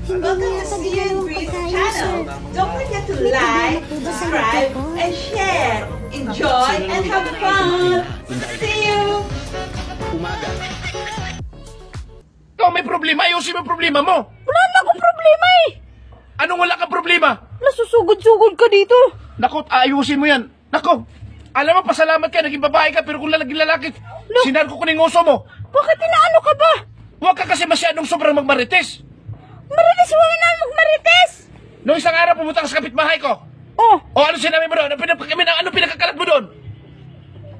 Welcome to Ian Breeze channel. Don't forget to like, subscribe, and share. Enjoy and have fun. See you. Umaga. Ikaw may problema, ayusin mo problema mo. Wala na akong problema eh. Anong wala kang problema? Nasusugod-sugod ka dito. Nako, ayusin mo yan. Nako, alam mo, pasalamat ka, naging babae ka, pero kung naging lalaki, sinarko ko ng nguso mo. Bakit inaano ka ba? Huwag ka kasi masyadong sobrang magmarites. Marites, wala na magmarites. Noong isang araw, pumunta ka sa kapitbahay ko. Oh. O ano sinabi mo doon? Ano pinakakalat mo doon?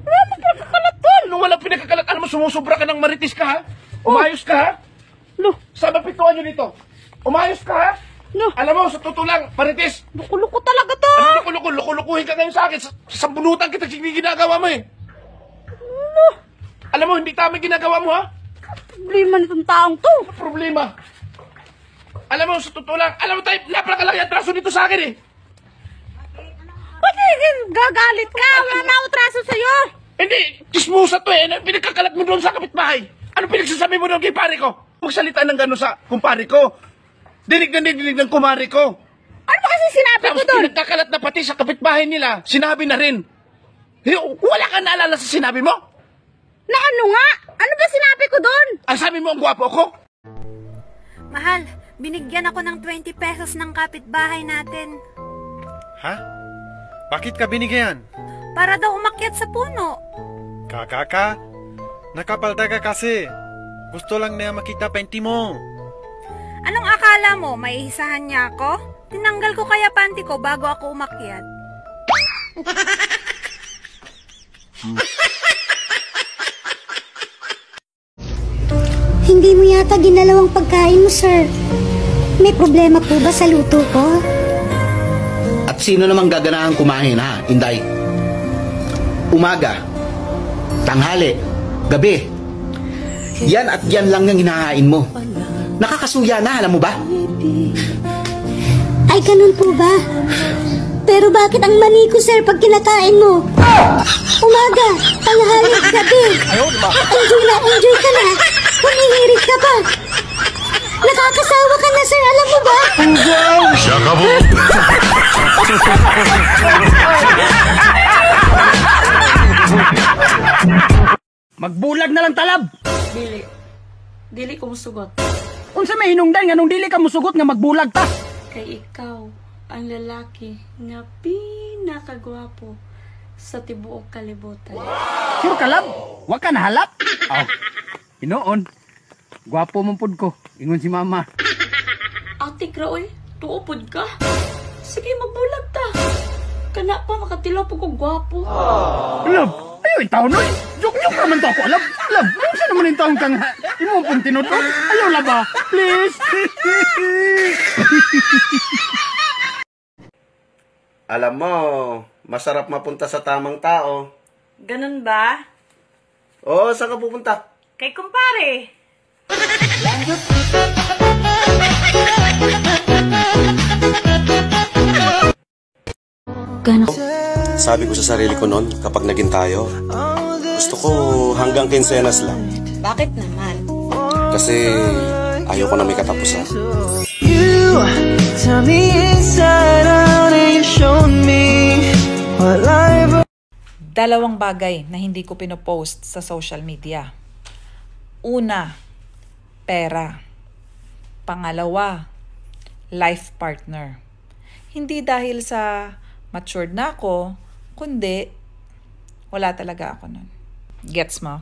Wala mo pinakakalat doon. Nung walang pinakakalat, alam mo, sumusobra ka ng marites ka, ha? Umayos ka, ha? No. Saan ba pituan nyo dito? Umayos ka, ha? No. Alam mo, sa totoo lang, marites. Luko-luko talaga to. Ano luko-lukuhin ka ngayon sa akin? Sa bunutan kita, ginagawa mo eh. No. Alam mo, hindi tama ginagawa mo, ha? Problema nitong taong to. Ano problema? Alam mo, sa totoo lang, alam mo tayo, napakalaki ang traso dito sa akin eh. Bakit gagalit ka? Wala na ako traso sa'yo. Hindi, chismosa to eh. Pinagkakalat mo doon sa kapitbahay. Ano pinagsasabi mo doon kay pare ko? Magsalita ng gano'n sa kumpare ko. Dinig ng kumare ko. Ano ba kasi sinabi ko Tapos doon? pinagkakalat na pati sa kapitbahay nila, sinabi na rin. Wala ka naalala sa sinabi mo? Na ano nga? Ano ba sinabi ko doon? Ang sabi mo, ang gwapo ko? Mahal, binigyan ako ng 20 pesos ng kapitbahay natin. Ha? Bakit ka binigyan? Para daw umakyat sa puno. Kakaka? Nakapalda ka kasi. Gusto lang niya makita panty mo. Anong akala mo? May isahan niya ako? Tinanggal ko kaya panty ko bago ako umakyat. Hindi mo yata ginalawang pagkain mo, sir. May problema po ba sa luto ko? At sino namang gaganahan kumain, ha, Inday? Umaga, tanghali, gabi. Yan at yan lang yung hinahain mo. Nakakasuya na, alam mo ba? Ay, ganun po ba? Pero bakit ang mani ko, sir, pag kinakain mo? Umaga, tanghali, gabi. Enjoy ka na. Humihirit ka pa. Nakakasawa ka na, sir, alam mo ba? Magbulag na lang talab. Dili ko musugot. Unsa may hinungdan nga nung dili ka musugot nga magbulag ta? Kay ikaw, ang lalaki nga pinakagwapo sa tibuok kalibutan. Sure ka lab? Wa ka nahalap? Oh. Hinoon. Gwapo mong pud ko. Ingon si mama. Ate Kraoy, tuupod ka? Sige, magbulag ta. Kana pa makatilaw po ko gwapo. Lab, ayaw itaw noy. Joke naman to ako. Lab, ano sa naman yung taong kang imo pong tinutot? Ayaw laba, please. Alam mo, masarap mapunta sa tamang tao. Ganun ba? Oo, saan ka pupunta? Kay kumpare. Sabi ko sa sarili ko noon, kapag naging tayo, gusto ko hanggang kinsenas lang. Bakit naman? Kasi ayoko na may katapusan. Dalawang bagay na hindi ko pinopost sa social media. Una, pera. Pangalawa, life partner. Hindi dahil sa matured na ako, kundi wala talaga ako nun. Gets mo?